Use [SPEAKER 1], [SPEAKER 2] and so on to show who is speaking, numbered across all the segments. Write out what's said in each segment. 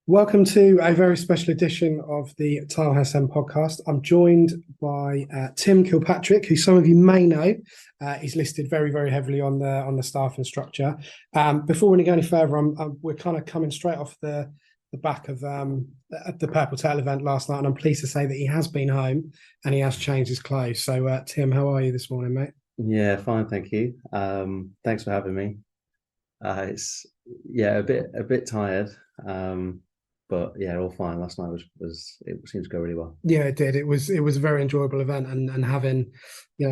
[SPEAKER 1] Welcome to a very special edition of the Tilehurst podcast. I'm joined by Tim Kilpatrick, who some of you may know. He's listed very, very heavily on the staff and structure. Before we go any further, we're kind of coming straight off the back of the Purple Tail event last night, and I'm pleased to say that he has been home and he has changed his clothes. So, Tim, how are you this morning, mate?
[SPEAKER 2] Yeah, fine, thank you. Thanks for having me. It's a bit tired. But yeah, all fine. Last night was it seemed to go really well.
[SPEAKER 1] Yeah, it did. It was a very enjoyable event, and having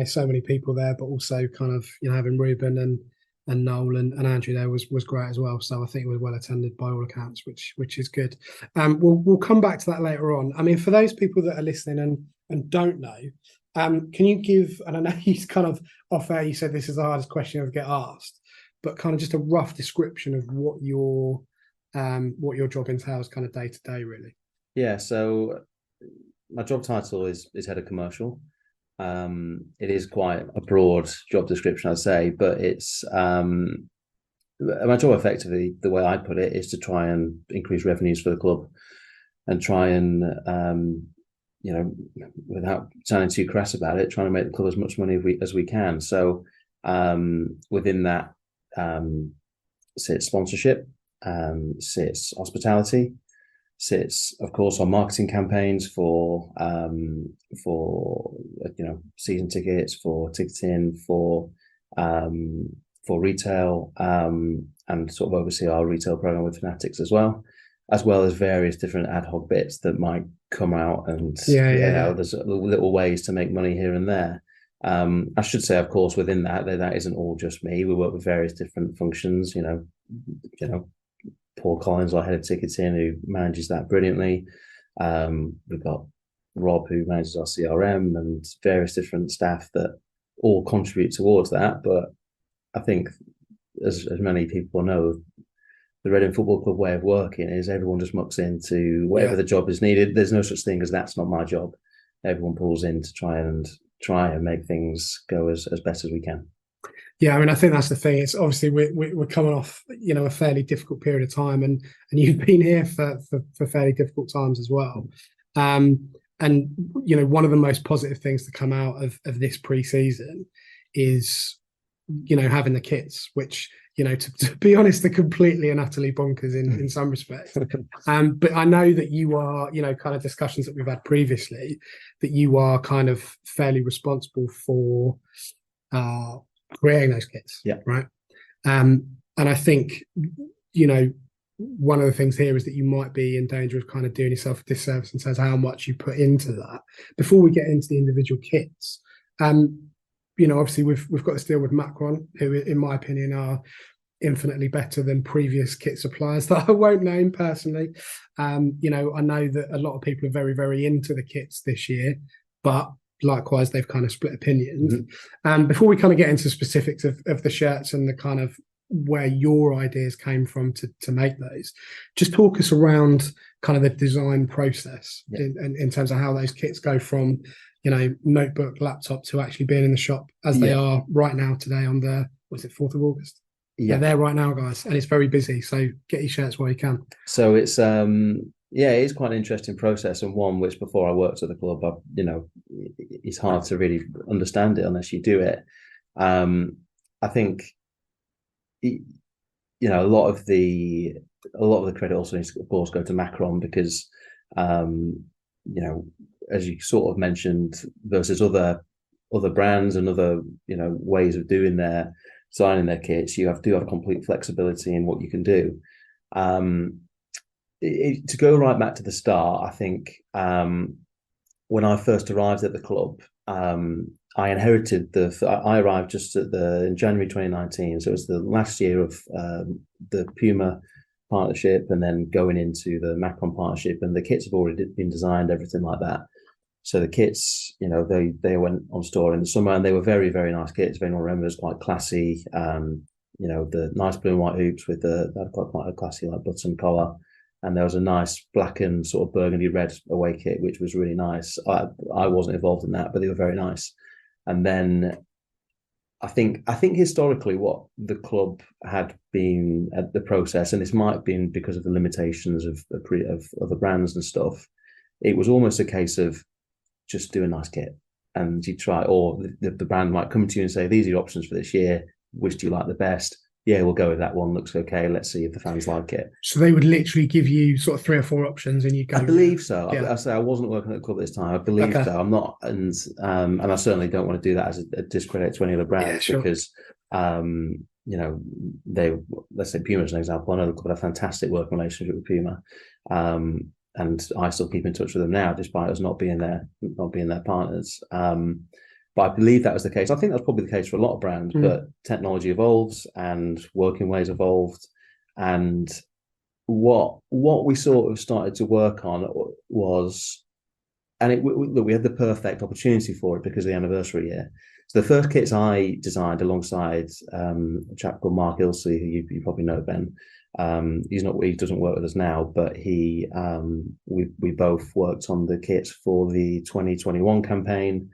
[SPEAKER 1] so many people there, but also kind of having Ruben and Noel and Andrew there was great as well. So I think it was well attended by all accounts, which is good. We'll come back to that later on. I mean, for those people that are listening and don't know, can you give? And I know he's kind of off air. You said this is the hardest question I've get asked, but kind of just a rough description of what your job entails kind of day to day, really.
[SPEAKER 2] Yeah, so my job title is head of commercial. It is quite a broad job description, I'd say, but it's my job effectively, the way I put it, is to try and increase revenues for the club and try and without sounding too crass about it, trying to make the club as much money as we can. So within that sits sponsorship, sits hospitality, sits of course on marketing campaigns for season tickets, for ticketing, for retail, and sort of oversee our retail program with Fanatics as well as various different ad hoc bits that might come out, and there's little ways to make money here and there. I should say, of course, within that isn't all just me. We work with various different functions. Paul Collins, our head of ticketing, who manages that brilliantly. We've got Rob, who manages our CRM, and various different staff that all contribute towards that. But I think, as many people know, the Reading Football Club way of working is everyone just mucks into whatever the job is needed. There's no such thing as that's not my job. Everyone pulls in to try and make things go as best as we can.
[SPEAKER 1] Yeah, I mean, I think that's the thing. It's obviously we're coming off, a fairly difficult period of time, and you've been here for fairly difficult times as well. And one of the most positive things to come out of this pre-season is, having the kits, which, to be honest, are completely and utterly bonkers in some respects. But I know that you are, kind of discussions that we've had previously, that you are kind of fairly responsible for creating those kits, right? And I think, one of the things here is that you might be in danger of kind of doing yourself a disservice in terms of how much you put into that. Before we get into the individual kits, obviously we've got this deal with Macron, who, in my opinion, are infinitely better than previous kit suppliers that I won't name personally. I know that a lot of people are very, very into the kits this year, but likewise, they've kind of split opinions. Mm-hmm. Before we kind of get into specifics of the shirts and the kind of where your ideas came from to make those, just talk us around kind of the design process in terms of how those kits go from, notebook, laptop to actually being in the shop as they are right now today on the, 4th of August? Yeah, they're there right now, guys, and it's very busy. So get your shirts while you can.
[SPEAKER 2] So it's it is quite an interesting process, and one which before I worked at the club, it's hard to really understand it unless you do it. I think, a lot of the credit also needs to, of course, go to Macron because, as you sort of mentioned, versus other brands and other ways of doing designing their kits, you do have complete flexibility in what you can do. To go right back to the start, I think when I first arrived at the club, I inherited I arrived just in January 2019, so it was the last year of the Puma partnership, and then going into the Macron partnership, and the kits have already been designed, everything like that. So the kits, they went on store in the summer, and they were very, very nice kits. If anyone remembers, quite classy. The nice blue and white hoops with they had quite a classy button collar. And there was a nice black and sort of burgundy red away kit, which was really nice. I wasn't involved in that, but they were very nice. And then I think historically what the club had been at the process, and this might have been because of the limitations of other brands and stuff, it was almost a case of just do a nice kit and you try, or the brand might come to you and say, these are your options for this year. Which do you like the best? Yeah, we'll go with that one. Looks okay. Let's see if the fans like it.
[SPEAKER 1] So they would literally give you sort of 3 or 4 options, and you go.
[SPEAKER 2] I believe so.
[SPEAKER 1] Yeah.
[SPEAKER 2] I say I wasn't working at the club at this time. I believe so. I'm not, and I certainly don't want to do that as a discredit to any other brands, because you know, let's say Puma as an example. I know the club had a fantastic working relationship with Puma, and I still keep in touch with them now, despite us not being their partners. But I believe that was the case. I think that's probably the case for a lot of brands. But technology evolves and working ways evolved, and what we sort of started to work on was, and we had the perfect opportunity for it because of the anniversary year. So the first kits I designed alongside a chap called Mark Ilsey, who you probably know, Ben. He doesn't work with us now, but we both worked on the kits for the 2021 campaign.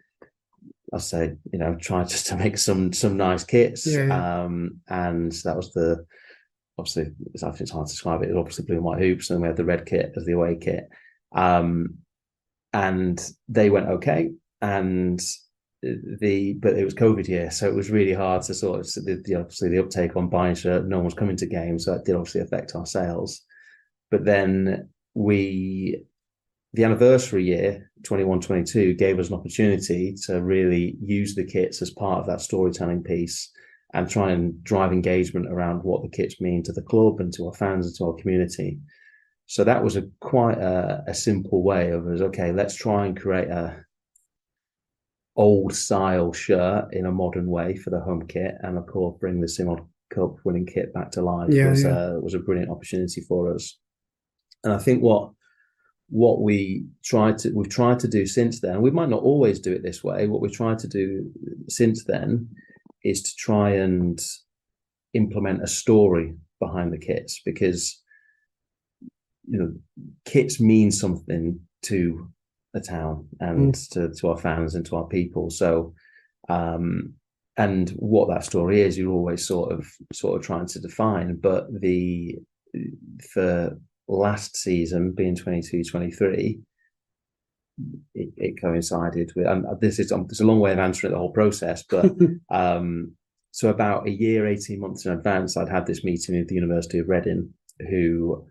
[SPEAKER 2] I say, try just to make some nice kits. And that was obviously, it's hard to describe it. It was obviously blue and white hoops, and we had the red kit as the away kit. And they went okay. But it was COVID year, so it was really hard to sort of, obviously the uptake on buying shirt, no one was coming to games, so that did obviously affect our sales. But then the anniversary year, 21-22, gave us an opportunity to really use the kits as part of that storytelling piece and try and drive engagement around what the kits mean to the club and to our fans and to our community. So that was quite a simple way of us, okay, let's try and create a old style shirt in a modern way for the home kit, and of course bring the Simod Cup winning kit back to life. Was a brilliant opportunity for us. And I think what we've tried to do since then, we might not always do it this way, what we've tried to do since then is to try and implement a story behind the kits, because kits mean something to the town and to our fans and to our people. So and what that story is, you're always sort of trying to define. But for last season being 22-23, it coincided with, and there's a long way of answering the whole process, but so about a year, 18 months in advance, I'd had this meeting with the University of Reading, who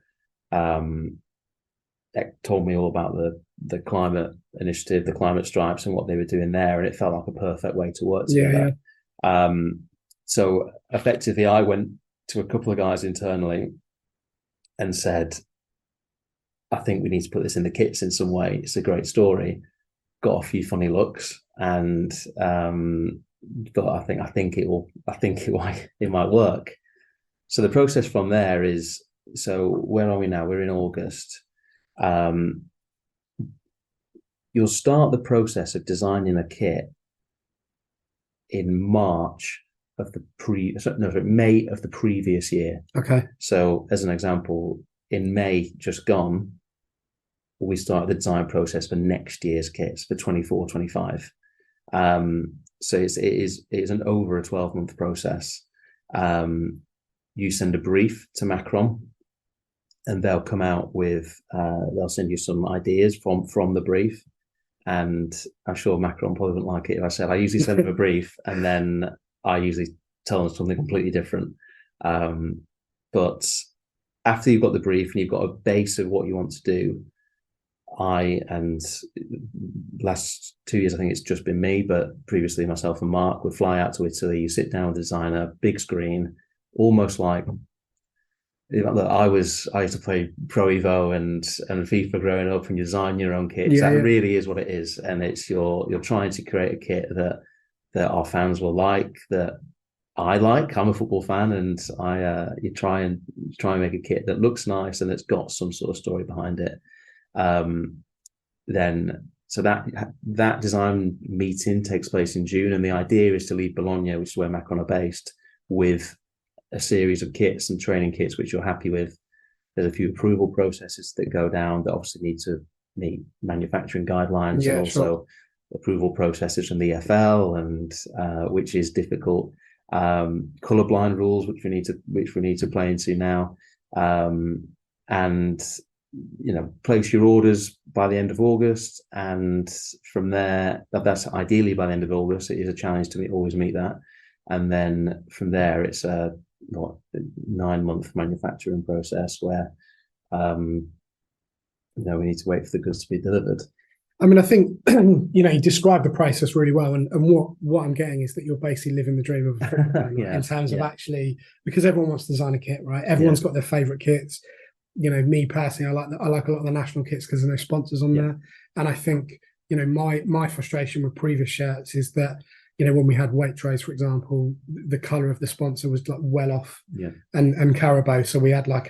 [SPEAKER 2] told me all about the climate initiative, the climate stripes, and what they were doing there, and it felt like a perfect way to work together. So effectively, I went to a couple of guys internally and said, I think we need to put this in the kits in some way. It's a great story. Got a few funny looks, and thought I think it might work. So the process from there is, so where are we now? We're in August. You'll start the process of designing a kit in May of the previous year.
[SPEAKER 1] Okay. So
[SPEAKER 2] as an example, in May just gone, we started the design process for next year's kits for 24-25. So it is an over a 12-month process. You send a brief to Macron, and they'll come out with they'll send you some ideas from the brief. And I'm sure Macron probably wouldn't like it if I said I usually send them a brief and then I usually tell them something completely different. But after you've got the brief and you've got a base of what you want to do, last 2 years, I think it's just been me, but previously myself and Mark would fly out to Italy, you sit down with the designer, big screen, almost like, I used to play Pro Evo and FIFA growing up, and you design your own kits. That really is what it is, and it's you're trying to create a kit that our fans will like, that I like. I'm a football fan, and you try and make a kit that looks nice and it's got some sort of story behind it. So that design meeting takes place in June, and the idea is to leave Bologna, which is where Macron are based, with a series of kits and training kits which you're happy with. There's a few approval processes that go down that obviously need to meet manufacturing guidelines, and also approval processes from the EFL, and which is difficult. Colourblind rules, which we need to play into now, and place your orders by the end of August, and from there, that's ideally by the end of August. It is a challenge to always meet that, and then from there, it's a 9-month manufacturing process where we need to wait for the goods to be delivered.
[SPEAKER 1] I mean, I think you described the process really well, and what I'm getting is that you're basically living the dream of a football fan, right? In terms of actually, because everyone wants to design a kit, right? Everyone's got their favourite kits. Me personally, I like a lot of the national kits because there's no sponsors on there, and I think my frustration with previous shirts is that when we had Waitrose, for example, the colour of the sponsor was like well off, and Carabao, so we had like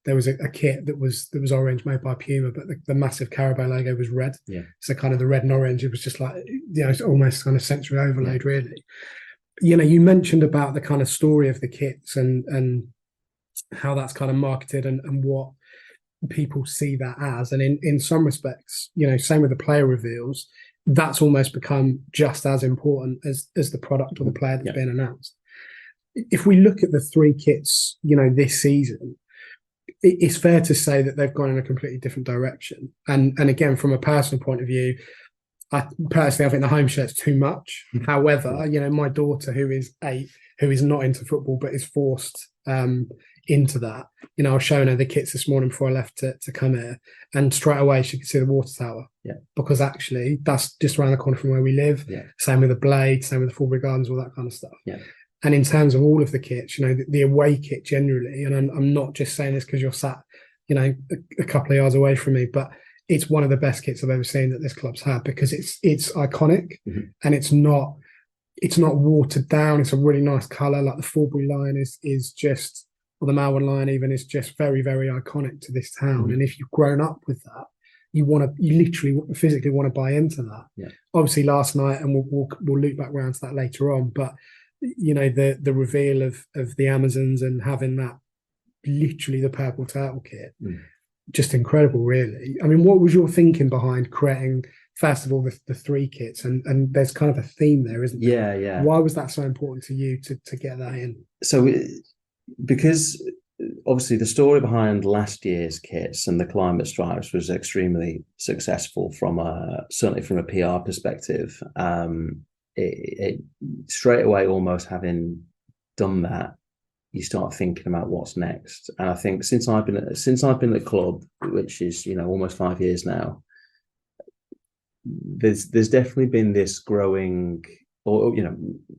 [SPEAKER 1] there was a kit that was orange made by Puma, but the massive Carabao logo was red. Yeah. So kind of the red and orange, it was just like, it's almost kind of sensory overload, really. You mentioned about the kind of story of the kits and how that's kind of marketed and what people see that as. And in some respects, same with the player reveals, that's almost become just as important as the product or the player that's been announced. If we look at the 3 kits, this season, it's fair to say that they've gone in a completely different direction. And again, from a personal point of view, I think the home shirt's too much. However, my daughter, who is 8, who is not into football but is forced into that, I was showing her the kits this morning before I left to come here, and straight away she could see the water tower. Because actually that's just around the corner from where we live. Same with the Blade, same with the Forbury Gardens, all that kind of stuff. And in terms of all of the kits, the away kit generally, and I'm not just saying this because you're sat, a couple of yards away from me, but it's one of the best kits I've ever seen that this club's had, because it's iconic, and it's not watered down. It's a really nice colour. Like the Forbury line is just, or the Malvern line even, is just very, very iconic to this town. And if you've grown up with that, you literally physically want to buy into that. Obviously last night, and we'll loop back around to that later on, but the reveal of the Amazons and having that, literally the purple turtle kit, just incredible, really. I mean, what was your thinking behind creating, first of all, the 3 kits, and there's kind of a theme there, isn't there? Yeah. Why was that so important to you to get that in?
[SPEAKER 2] So because obviously the story behind last year's kits and the climate stripes was extremely successful certainly from a PR perspective. It straight away, almost having done that, you start thinking about what's next. And I think since I've been at the club, which is almost 5 years now, there's definitely been this growing, or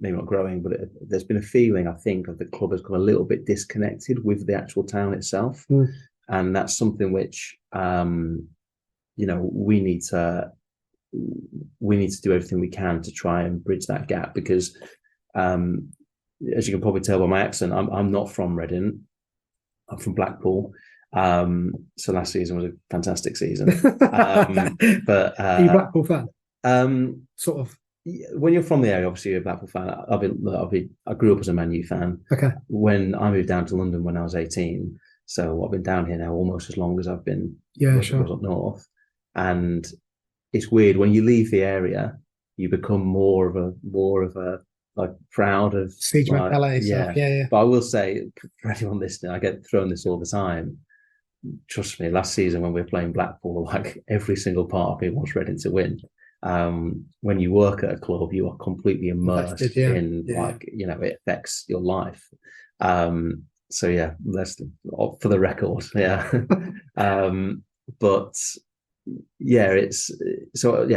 [SPEAKER 2] maybe not growing, but there's been a feeling, I think, of the club has come a little bit disconnected with the actual town itself, and that's something which we need to do everything we can to try and bridge that gap, because as you can probably tell by my accent, I'm not from Reading. I'm from Blackpool. So last season was a fantastic season. But
[SPEAKER 1] are you a Blackpool fan? Sort of.
[SPEAKER 2] When you're from the area, obviously you're a Blackpool fan. I grew up as a Man U fan.
[SPEAKER 1] Okay.
[SPEAKER 2] When I moved down to London when I was 18, so I've been down here now almost as long as I've been up north. And it's weird, when you leave the area, you become more of a like proud of
[SPEAKER 1] Siege LA stuff. Yeah.
[SPEAKER 2] But I will say, for anyone listening, I get thrown this all the time. Trust me, last season when we were playing Blackpool, like every single part of me wants Reading to win. When you work at a club, you are completely immersed in it affects your life. So yeah, let's, for the record, but yeah,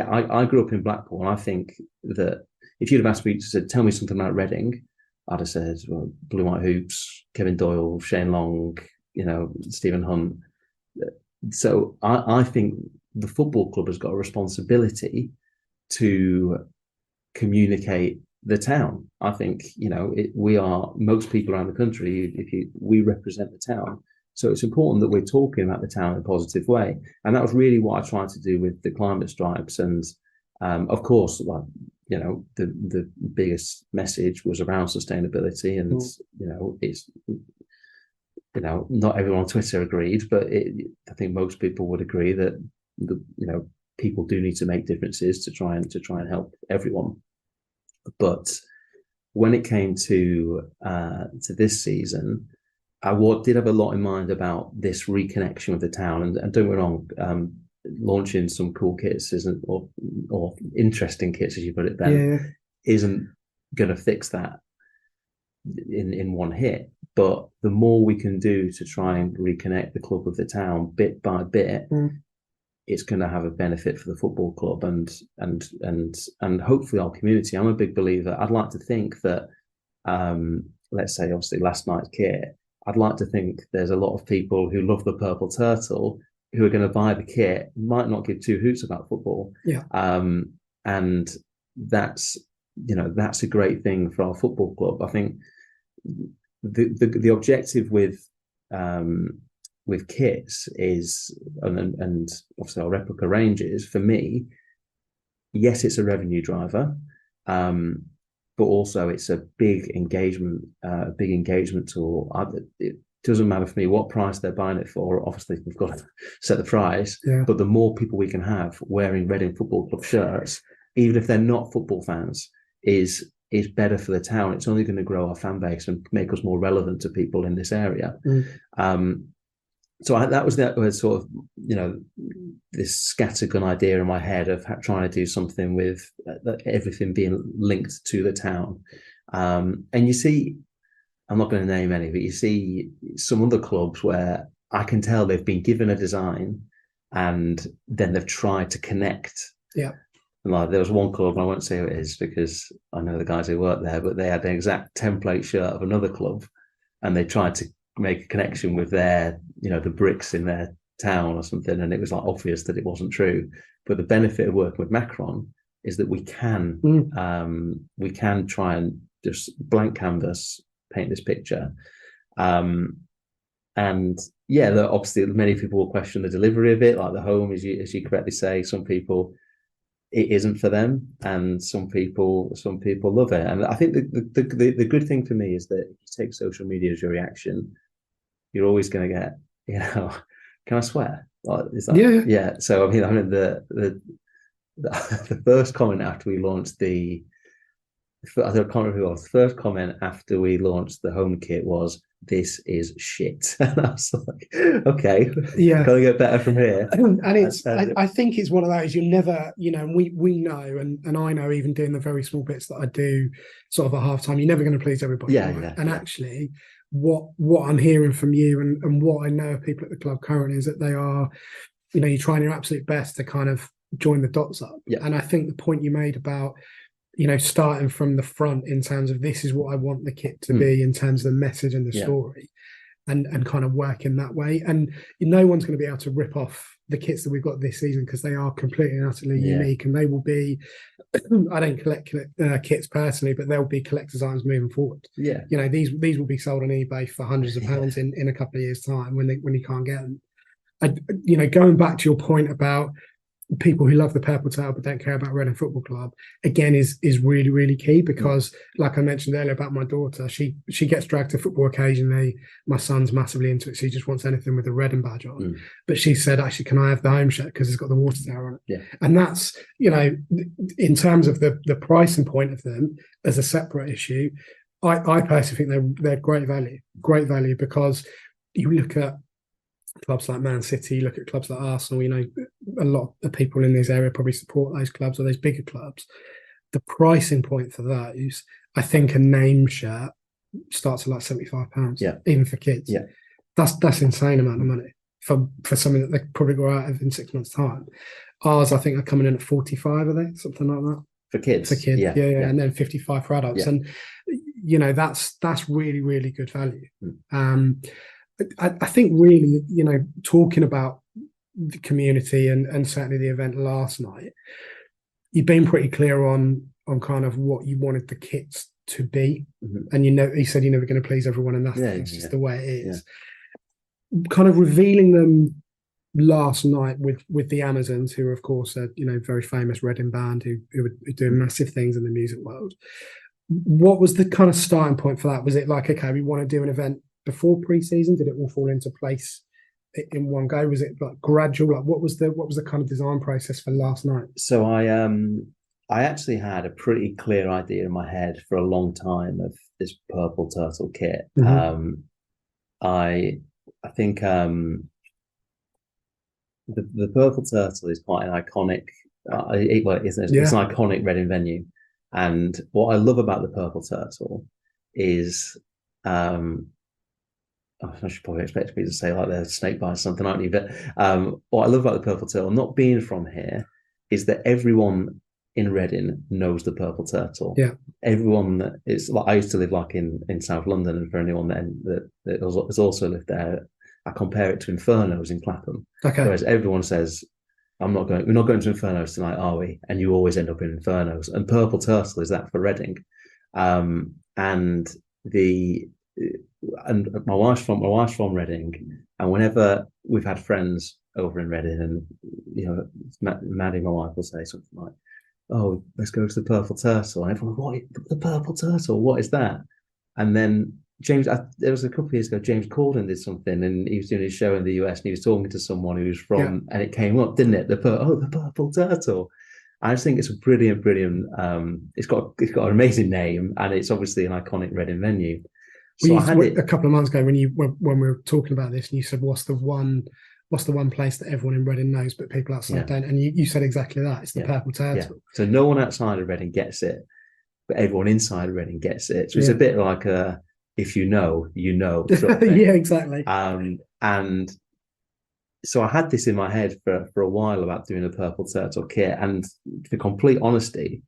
[SPEAKER 2] I grew up in Blackpool, and I think that if you'd have asked me to say, tell me something about Reading, I'd have said, well, Blue White Hoops, Kevin Doyle, Shane Long, Stephen Hunt. So I think the football club has got a responsibility to communicate the town. I think, most people around the country, we represent the town. So it's important that we're talking about the town in a positive way. And that was really what I tried to do with the climate stripes. And of course, the biggest message was around sustainability. And, it's, not everyone on Twitter agreed, but I think most people would agree that people do need to make differences to try and help everyone. But when it came to this season, I did have a lot in mind about this reconnection with the town. And don't get me wrong, launching some cool kits isn't, or interesting kits, as you put it, Ben, isn't going to fix that in one hit. But the more we can do to try and reconnect the club with the town bit by bit, it's going to have a benefit for the football club and hopefully our community. I'm a big believer. I'd like to think that, let's say, obviously last night's kit, I'd like to think there's a lot of people who love the purple turtle who are going to buy the kit, might not give two hoots about football. And that's a great thing for our football club. I think the objective with kits is, and obviously our replica ranges, for me, yes, it's a revenue driver, but also it's a big engagement tool. It doesn't matter for me what price they're buying it for. Obviously, we've got to set the price, but the more people we can have wearing Reading Football Club shirts, even if they're not football fans, is better for the town. It's only going to grow our fan base and make us more relevant to people in this area. So that was sort of, this scattergun idea in my head of trying to do something with everything being linked to the town. And you see, I'm not going to name any, but you see some other clubs where I can tell they've been given a design and then they've tried to connect. Like there was one club, and I won't say who it is because I know the guys who work there, but they had the exact template shirt of another club, and they tried to make a connection with their, the bricks in their town or something, and it was like obvious that it wasn't true. But the benefit of working with Macron is that we can try and just blank canvas paint this picture. And obviously many people will question the delivery of it, like the home, as you correctly say. Some people, it isn't for them, and some people love it. And I think the good thing for me is that if you take social media as your reaction, you're always going to get, can I swear? Like, yeah. So I mean the first comment after we launched I can't remember who it was. The first comment after we launched the home kit was, "This is shit." And I was like, okay, gotta get better from here.
[SPEAKER 1] And it's, I think it's one of those, you never, we know, and I know, even doing the very small bits that I do sort of at halftime, you're never going to please everybody. Actually, what I'm hearing from you and what I know of people at the club currently is that they are, you're trying your absolute best to kind of join the dots up. And I think the point you made about, starting from the front in terms of this is what I want the kit to be in terms of the message and the story, and kind of work in that way. And no one's going to be able to rip off the kits that we've got this season because they are completely and utterly unique, and they will be, I don't collect kits personally, but they'll be collector's items moving forward. These will be sold on eBay for hundreds of pounds in a couple of years' time when you can't get them. Going back to your point about people who love the purple tail but don't care about Reading Football Club, again, is really, really key, because like I mentioned earlier about my daughter, she gets dragged to football occasionally. My son's massively into it, so he just wants anything with a Reading badge on. But she said, actually, can I have the home shirt because it's got the water tower on it? And that's, in terms of the pricing point of them as a separate issue, I personally think they're great value, because you look at clubs like Man City, look at clubs like Arsenal, a lot of people in this area probably support those clubs or those bigger clubs. The pricing point for those, I think a name shirt starts at like £75, even for kids. That's insane amount of money for something that they could probably go out of in 6 months' time. Ours, I think, are coming in at 45, are they? Something like that.
[SPEAKER 2] For kids.
[SPEAKER 1] Yeah. And then 55 for adults. And, that's really, really good value. I think really, talking about the community and certainly the event last night, you've been pretty clear on kind of what you wanted the kits to be. And you said you're never going to please everyone, and that's just the way it is. Kind of revealing them last night with the Amazons, who are of course a very famous Reading band who are doing massive things in the music world. What was the kind of starting point for that? Was it like, okay, we want to do an event before pre-season? Did it all fall into place in one go? Was it like gradual? Like what was the kind of design process for last night?
[SPEAKER 2] So I actually had a pretty clear idea in my head for a long time of this purple turtle kit. I think the purple turtle is quite an iconic. It's an iconic Reading venue, and what I love about the purple turtle is, I should probably expect me to say like they're snake bite or something, aren't you? But what I love about the purple turtle, not being from here, is that everyone in Reading knows the purple turtle.
[SPEAKER 1] Yeah,
[SPEAKER 2] everyone. It's like I used to live like in South London, and for anyone that has also lived there, I compare it to Inferno's in Clapham.
[SPEAKER 1] okay.
[SPEAKER 2] Whereas everyone says, we're not going to Inferno's tonight, are we? And you always end up in Inferno's. And Purple Turtle is that for Reading. And my wife's from Reading, and whenever we've had friends over in Reading, and Maddie, my wife, will say something like, "Oh, let's go to the Purple Turtle." And everyone, what? The Purple Turtle? What is that? And then there was a couple of years ago, James Corden did something, and he was doing his show in the US, and he was talking to someone who was from, and it came up, didn't it? The Purple Turtle. I just think it's a brilliant. It's got an amazing name, and it's obviously an iconic Reading venue.
[SPEAKER 1] So I had it a couple of months ago when we were talking about this, and you said, "What's the one place that everyone in Reading knows, but people outside don't?" And you said exactly that. It's the Purple Turtle.
[SPEAKER 2] Yeah. So no one outside of Reading gets it, but everyone inside of Reading gets it. So it's a bit like if you know, you know. Sort of thing.
[SPEAKER 1] Yeah, exactly.
[SPEAKER 2] And so I had this in my head for a while about doing a Purple Turtle kit, and for complete honesty,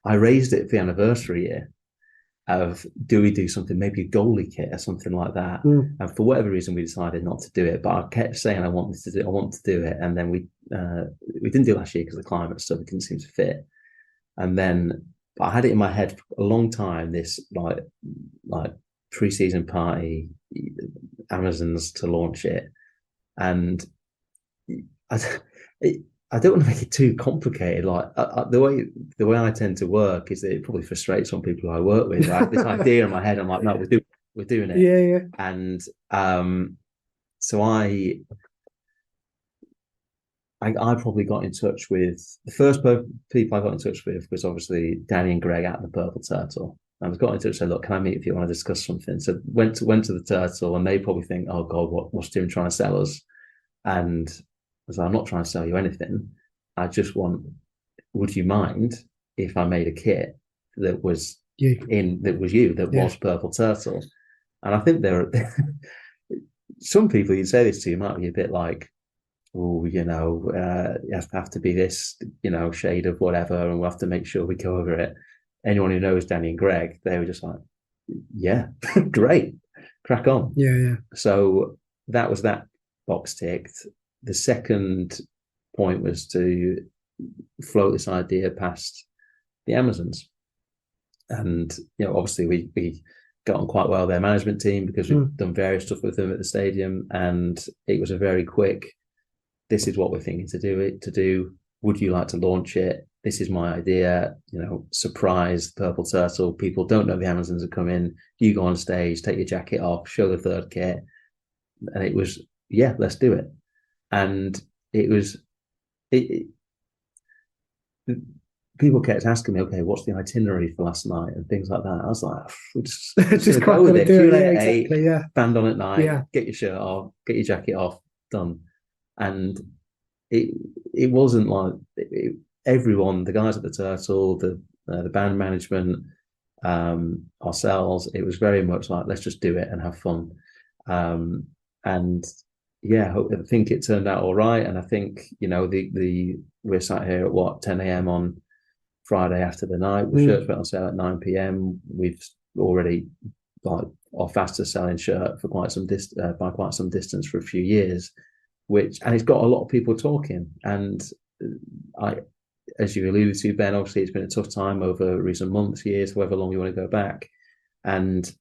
[SPEAKER 2] I raised it for the anniversary year of, do we do something, maybe a goalie kit or something like that? And for whatever reason, we decided not to do it. But I kept saying I want to do it, and then we didn't do it last year because of the climate stuff. It didn't seem to fit. And then I had it in my head for a long time. This like pre-season party, Amazons to launch it, and I don't want to make it too complicated. Like the way I tend to work is that it probably frustrates some people who I work with. I have this idea in my head. I'm like, no, we're doing it.
[SPEAKER 1] Yeah.
[SPEAKER 2] And so I probably got in touch with the first people I got in touch with was obviously Danny and Greg at the Purple Turtle. I was got in touch and said, look, can I meet if you want to discuss something? So went to the Turtle, and they probably think, oh God, what's Jim trying to sell us? And I was like, I'm not trying to sell you anything. I just want, would you mind if I made a kit that was was Purple Turtle? And I think there are some people you'd say this to might be a bit like, oh, you have to be this, shade of whatever, and we'll have to make sure we cover it. Anyone who knows Danny and Greg, they were just like, yeah, great, crack on.
[SPEAKER 1] Yeah.
[SPEAKER 2] So that was that box ticked. The second point was to float this idea past the Amazons. And, obviously we got on quite well with their management team because we've done various stuff with them at the stadium. And it was a very quick, this is what we're thinking to do. Would you like to launch it? This is my idea, surprise Purple Turtle. People don't know the Amazons are coming. You go on stage, take your jacket off, show the third kit. And it was, yeah, let's do it. And people kept asking me, okay, what's the itinerary for last night and things like that. I was like, just go with it. Exactly, band on at night, get your shirt off, get your jacket off, done. And it wasn't like everyone, the guys at the Turtle, the band management, ourselves, it was very much like, let's just do it and have fun. And yeah, I think it turned out all right. And I think, we're sat here at 10 a.m. on Friday after the night. The shirts went on sale at 9 p.m. We've already got our fastest selling shirt for quite some distance for a few years, and it's got a lot of people talking. And as you alluded to, Ben, obviously it's been a tough time over recent months, years, however long you want to go back. And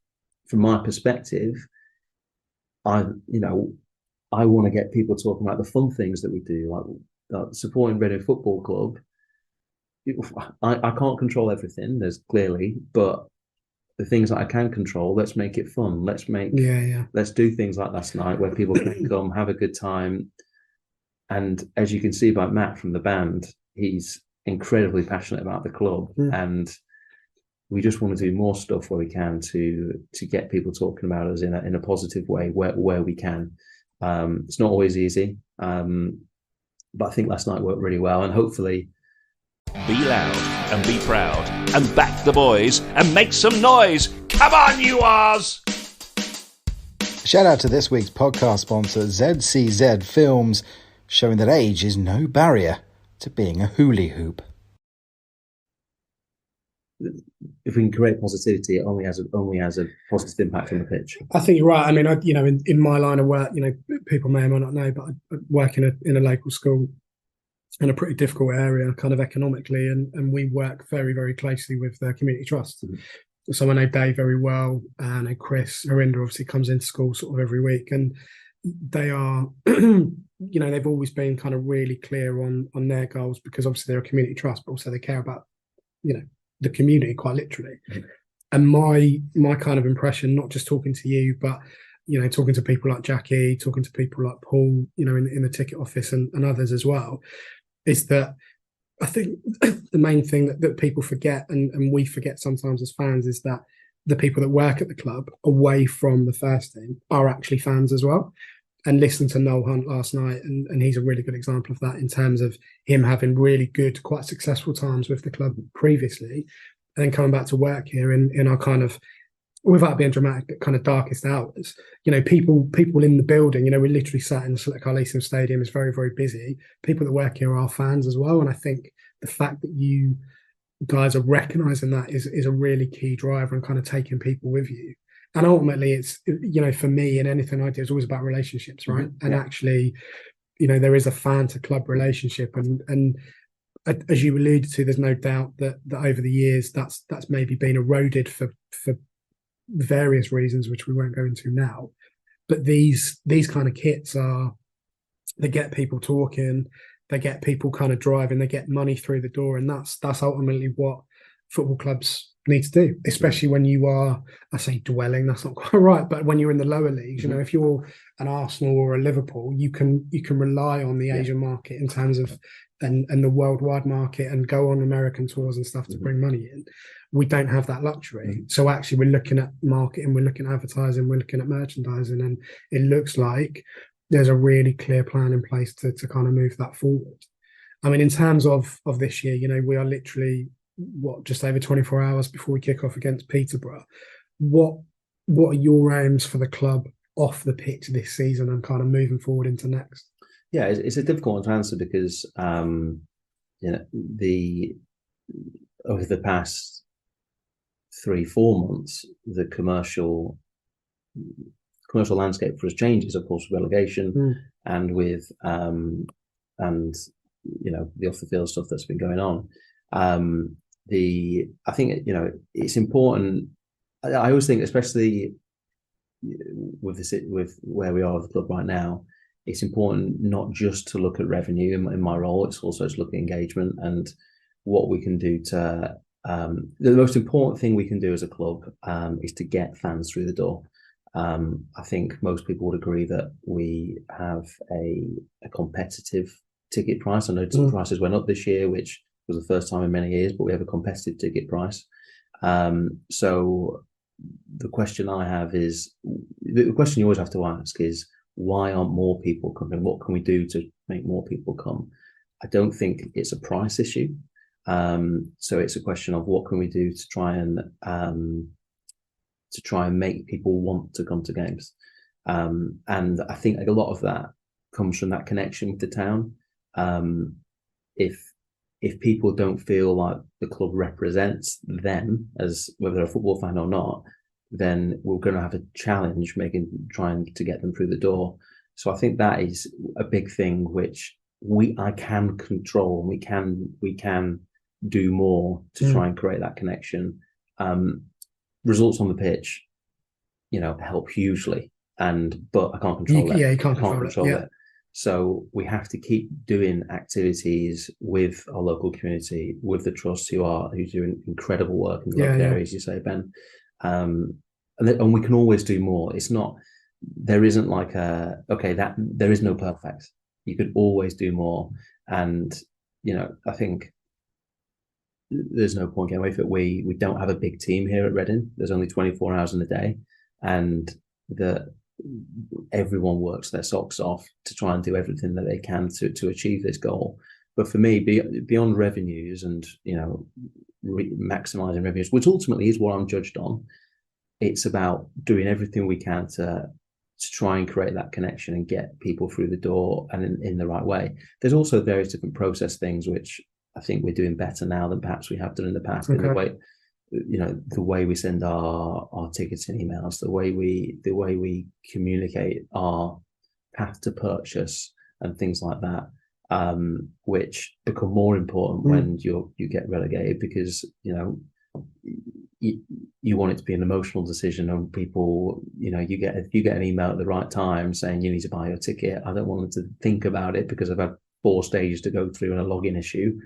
[SPEAKER 2] from my perspective, I want to get people talking about the fun things that we do, like supporting Reading Football Club. I can't control everything, there's clearly, but the things that I can control, let's make it fun. Let's do things like last night where people can come, have a good time. And as you can see by Matt from the band, he's incredibly passionate about the club, and we just want to do more stuff where we can to get people talking about us in a positive way where we can. It's not always easy, but I think last night worked really well, and hopefully.
[SPEAKER 3] Be loud and be proud and back the boys and make some noise. Come on, you Oz!
[SPEAKER 4] Shout out to this week's podcast sponsor, ZCZ Films, showing that age is no barrier to being a hula hoop.
[SPEAKER 2] If we can create positivity, it only has a positive impact on the pitch.
[SPEAKER 1] I think you're right. I mean, in my line of work, people may or may not know, but I work in a local school in a pretty difficult area, kind of economically, and we work very, very closely with the community trust. Mm-hmm. So I know Dave very well, and I know Chris. Harinder obviously comes into school sort of every week, and they are, they've always been kind of really clear on their goals, because obviously they're a community trust, but also they care about, the community quite literally. Mm-hmm. And my kind of impression, not just talking to you, but talking to people like Jackie, talking to people like Paul, in the ticket office and others as well, is that I think the main thing that people forget, and we forget sometimes as fans, is that the people that work at the club away from the first team are actually fans as well. And listening to Noel Hunt last night, and he's a really good example of that in terms of him having really good, quite successful times with the club previously, and then coming back to work here in our kind of, without being dramatic, but kind of darkest hours. People in the building, we're literally sat in the Select Coliseum Stadium. It's very, very busy. People that work here are fans as well. And I think the fact that you guys are recognising that is a really key driver, and kind of taking people with you. And ultimately, it's, for me, in anything I do, it's always about relationships, right? Mm-hmm. And actually, there is a fan to club relationship. And as you alluded to, there's no doubt that over the years, that's maybe been eroded for various reasons, which we won't go into now. But these kind of kits they get people talking, they get people kind of driving, they get money through the door, and that's ultimately what football clubs need to do, especially when you are, I say dwelling, that's not quite right, but when you're in the lower leagues. Mm-hmm. If you're an Arsenal or a Liverpool, you can rely on the Asian market in terms of and the worldwide market, and go on American tours and stuff to bring money in. We don't have that luxury. So actually we're looking at marketing, we're looking at advertising, we're looking at merchandising, and it looks like there's a really clear plan in place to kind of move that forward. I mean, in terms of this year, we are literally, just over 24 hours before we kick off against Peterborough. What are your aims for the club off the pitch this season and kind of moving forward into next?
[SPEAKER 2] Yeah, it's a difficult one to answer, because over the past 3-4 months, the commercial landscape for us changes, of course, with relegation and with the off the field stuff that's been going on. I think it's important. I always think, especially with where we are with the club right now, it's important not just to look at revenue. In my role, it's also to look at engagement and what we can do to. The most important thing we can do as a club is to get fans through the door. I think most people would agree that we have a competitive ticket price. I know ticket prices went up this year, which was the first time in many years, but we have a competitive ticket price. So the question I have is, the question you always have to ask is, why aren't more people coming? What can we do to make more people come? I don't think it's a price issue. So it's a question of what can we do to try and make people want to come to games. And I think a lot of that comes from that connection with the town. If people don't feel like the club represents them, as whether they're a football fan or not, then we're going to have a challenge trying to get them through the door. So I think that is a big thing which I can control. We can do more to try and create that connection. Results on the pitch, help hugely, but I can't control it.
[SPEAKER 1] Yeah, you can't control it.
[SPEAKER 2] So we have to keep doing activities with our local community, with the trust who's doing incredible work in the local areas, you say, Ben. and we can always do more. It's not, there isn't like that there is no perfect. You could always do more. And, I think there's no point getting away from it. We don't have a big team here at Reading. There's only 24 hours in a day, and everyone works their socks off to try and do everything that they can to achieve this goal. But for me, beyond revenues and maximizing revenues, which ultimately is what I'm judged on, it's about doing everything we can to try and create that connection and get people through the door and in the right way. There's also various different process things which I think we're doing better now than perhaps we have done in the past. Okay. In the way we send our tickets and emails, the way we communicate our path to purchase and things like that, which become more important when you get relegated, because you want it to be an emotional decision, and people, you get an email at the right time saying you need to buy your ticket. I don't want them to think about it because I've had 4 stages to go through and a login issue.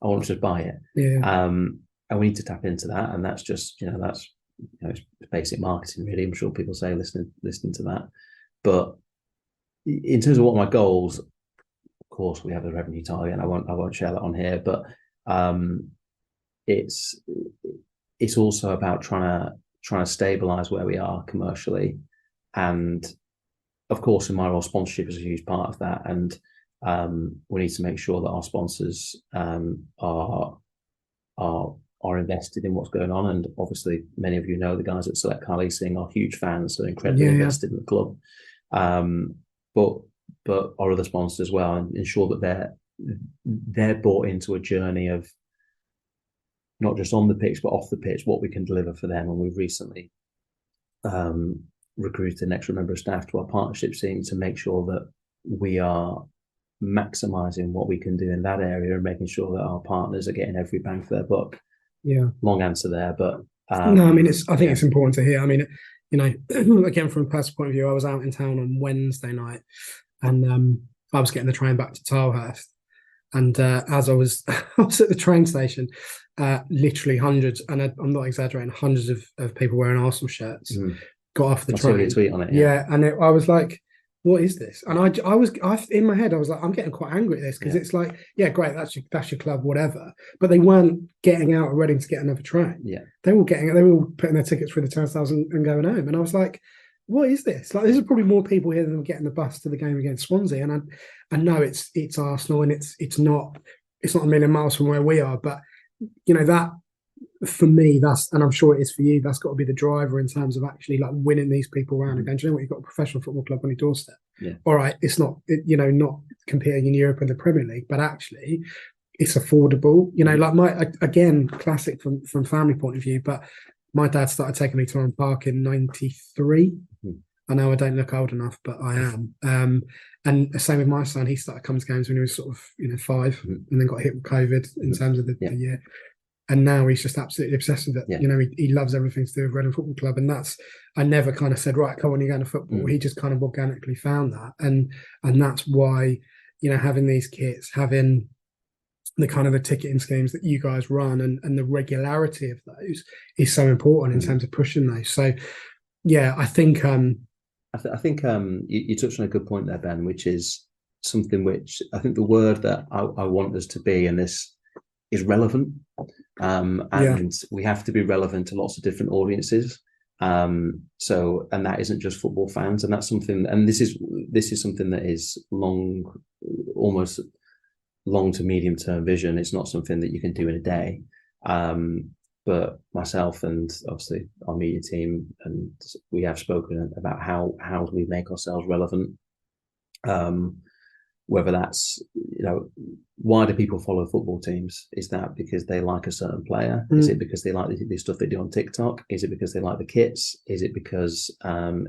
[SPEAKER 2] I want them to buy it. Yeah. And we need to tap into that, and that's just it's basic marketing, really. I'm sure people say listening to that. But in terms of what my goals, of course, we have a revenue target, and I won't share that on here. But it's also about trying to stabilize where we are commercially, and of course, in my role, sponsorship is a huge part of that. And we need to make sure that our sponsors are invested in what's going on. And obviously, many of you know the guys at Select Car Leasing are huge fans, so incredibly invested in the club. But our other sponsors as well, and ensure that they're bought into a journey of not just on the pitch but off the pitch, what we can deliver for them. And we've recently recruited an extra member of staff to our partnership team to make sure that we are maximizing what we can do in that area and making sure that our partners are getting every bang for their buck. Yeah, long answer there, but
[SPEAKER 1] no, I mean, I think it's important to hear. I mean, again, from a personal point of view, I was out in town on Wednesday night, and I was getting the train back to Tilehurst, and as I was at the train station, literally hundreds, and I'm not exaggerating, hundreds of people wearing Arsenal shirts got off the train. I saw your tweet on it. Yeah, and I was like, what is this? And I was in my head, I was like, I'm getting quite angry at this, because it's like, yeah, great, that's your club, whatever. But they weren't getting out of Reading to get another train. Yeah, they were putting their tickets through the turnstiles and going home. And I was like, what is this? Like, there's probably more people here than getting the bus to the game against Swansea. And I know it's Arsenal, and it's not a million miles from where we are, but that, for me, and I'm sure it is for you, that's got to be the driver in terms of actually like winning these people around and going, do you know what, you've got a professional football club on your doorstep. Yeah. All right, it's not not competing in Europe and the Premier League, but actually it's affordable. Like again, classic from family point of view, but my dad started taking me to Oran Park in '93. I know I don't look old enough, but I am. And the same with my son. He started coming to games when he was sort of 5, and then got hit with COVID in terms of the year. And now he's just absolutely obsessed with it. Yeah. He loves everything to do with Reading Football Club. And I never kind of said, right, come on, you're going to football. He just kind of organically found that. And that's why, having these kits, having the kind of the ticketing schemes that you guys run and the regularity of those is so important in terms of pushing those. So, yeah, I think...
[SPEAKER 2] I think you touched on a good point there, Ben, which is something which I think the word that I want us to be in this is relevant. And we have to be relevant to lots of different audiences. And that isn't just football fans, and that's something, and this is something that is almost long to medium term vision. It's not something that you can do in a day. But myself and obviously our media team, and we have spoken about how do we make ourselves relevant. Whether that's, why do people follow football teams? Is that because they like a certain player? Is it because they like the stuff they do on TikTok? Is it because they like the kits? Is it because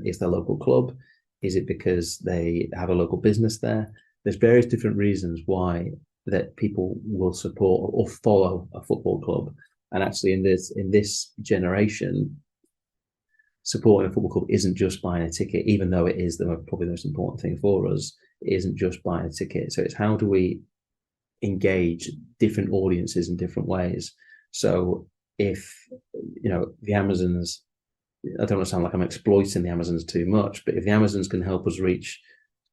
[SPEAKER 2] it's their local club? Is it because they have a local business there? There's various different reasons why that people will support or follow a football club. And actually in this generation, supporting a football club isn't just buying a ticket, even though it is probably the most important thing for us. It isn't just buying a ticket. So it's how do we engage different audiences in different ways. So if, the Amazons I don't want to sound like I'm exploiting the Amazons too much, but if the Amazons can help us reach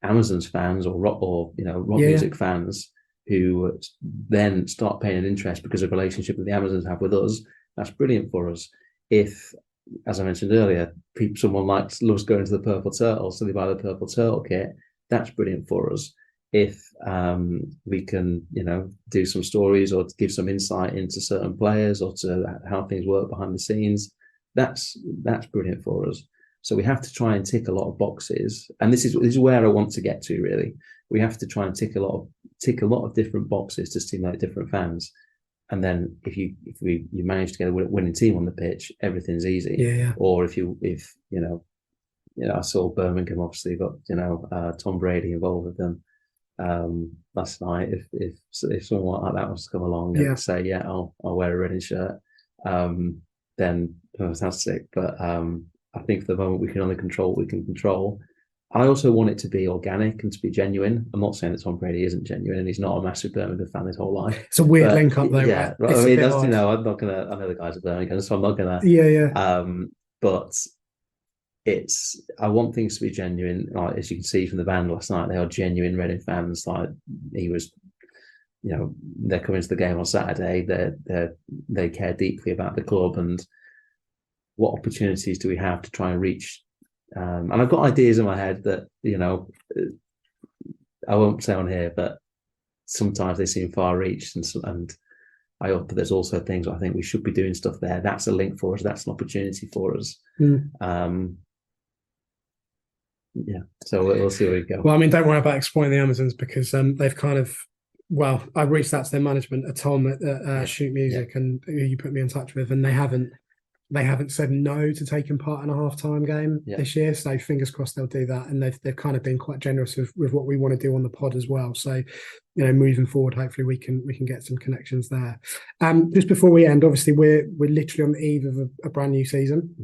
[SPEAKER 2] Amazons fans or rock music fans who then start paying an interest because of the relationship that the Amazons have with us, that's brilliant for us. If, as I mentioned earlier, someone loves going to the Purple Turtle, so they buy the Purple Turtle kit, that's brilliant for us. If we can, do some stories or give some insight into certain players or to how things work behind the scenes, that's brilliant for us. So we have to try and tick a lot of boxes, and this is where I want to get to. Really, we have to try and tick a lot of different boxes to stimulate different fans. And then if you manage to get a winning team on the pitch, everything's easy.
[SPEAKER 1] Yeah. Or
[SPEAKER 2] if I saw Birmingham obviously got Tom Brady involved with them last night. If someone like that was to come along and say, I'll wear a Reading shirt, then fantastic. But I think for the moment we can only control what we can control. I also want it to be organic and to be genuine. I'm not saying that Tom Brady isn't genuine and he's not a massive Birmingham fan his whole life.
[SPEAKER 1] It's a weird link up though.
[SPEAKER 2] Yeah,
[SPEAKER 1] right?
[SPEAKER 2] I mean, that's, I'm not gonna. I know the guys at Birmingham, so I'm not gonna. But I want things to be genuine. Like, as you can see from the band last night, they are genuine Reading fans. Like, he was, they're coming to the game on Saturday. They care deeply about the club and what opportunities do we have to try and reach. And I've got ideas in my head that, I won't say on here, but sometimes they seem far-reached, and I hope that there's also things I think we should be doing stuff there. That's a link for us. That's an opportunity for us. So we'll see where we go.
[SPEAKER 1] Well, I mean, don't worry about exploiting the Amazons because they've kind of, I reached out to their management, Tom at Shoot Music, and who you put me in touch with, and they haven't said no to taking part in a halftime game this year. So fingers crossed they'll do that, and they've kind of been quite generous with what we want to do on the pod as well. So moving forward, hopefully we can get some connections there. Just before we end, obviously we're literally on the eve of a brand new season.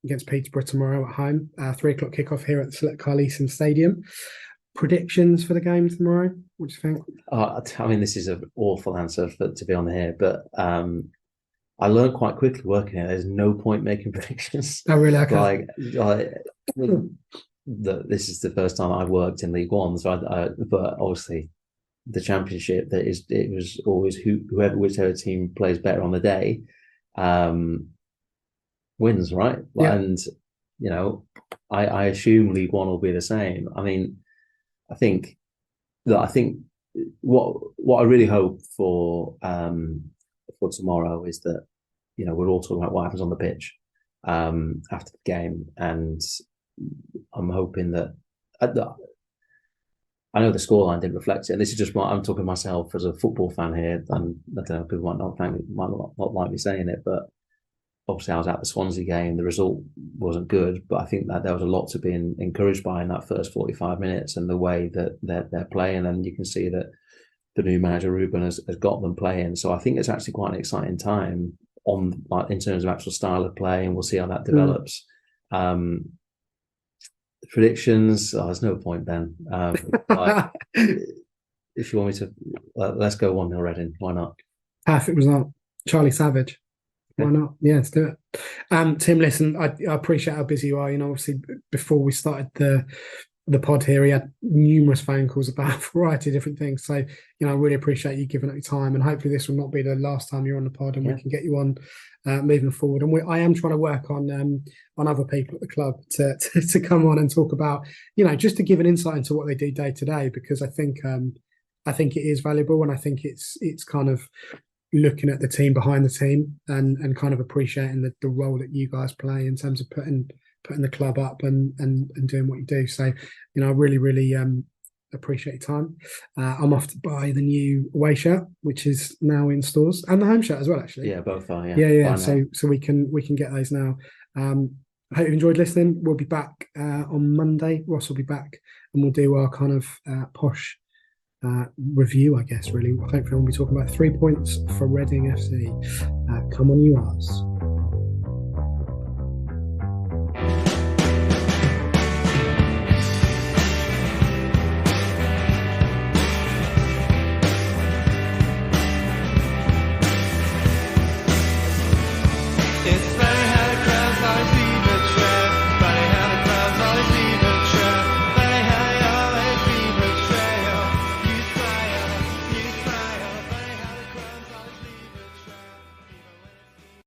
[SPEAKER 1] Against Peterborough tomorrow at home, 3:00 kickoff here at the Select Carlesen Stadium. Predictions for the game tomorrow? What do you think?
[SPEAKER 2] I mean, this is an awful answer to be on here, but I learned quite quickly working here. There's no point making predictions.
[SPEAKER 1] Oh, really? Okay.
[SPEAKER 2] This is the first time I've worked in League One, so but obviously the Championship, it was always whichever team plays better on the day wins, right?
[SPEAKER 1] Yeah.
[SPEAKER 2] And I assume League One will be the same. I mean, I think what I really hope for tomorrow is that we're all talking about what happens on the pitch after the game, and I'm hoping that I know the scoreline didn't reflect it, and this is just I'm talking myself as a football fan here, and I don't know, people might not like me saying it, but obviously I was at the Swansea game. The result wasn't good, but I think that there was a lot to be encouraged by in that first 45 minutes and the way that they're playing, and you can see that the new manager Ruben has got them playing. So I think it's actually quite an exciting time in terms of actual style of play, and we'll see how that develops. Predictions, there's no point, Ben. If you want me to, let's go 1-0 Reading. Why not?
[SPEAKER 1] Perfect result. Charlie Savage. Why not? Yeah, let's do it. Tim, listen, I appreciate how busy you are. Obviously, before we started the pod here, he had numerous phone calls about a variety of different things. So, I really appreciate you giving up your time, and hopefully this will not be the last time you're on the pod, and we can get you on moving forward. And I am trying to work on other people at the club to come on and talk about, just to give an insight into what they do day to day, because I think it is valuable, and I think it's kind of looking at the team behind the team and kind of appreciating the role that you guys play in terms of putting the club up and doing what you do. So, I really, really appreciate your time. I'm off to buy the new away shirt, which is now in stores, and the home shirt as well, actually.
[SPEAKER 2] Yeah, both are.
[SPEAKER 1] Yeah. So we can get those now. I hope you enjoyed listening. We'll be back on Monday. Ross will be back, and we'll do our kind of posh review, I guess, really. Hopefully we'll be talking about 3 points for Reading FC. Come on, you R's.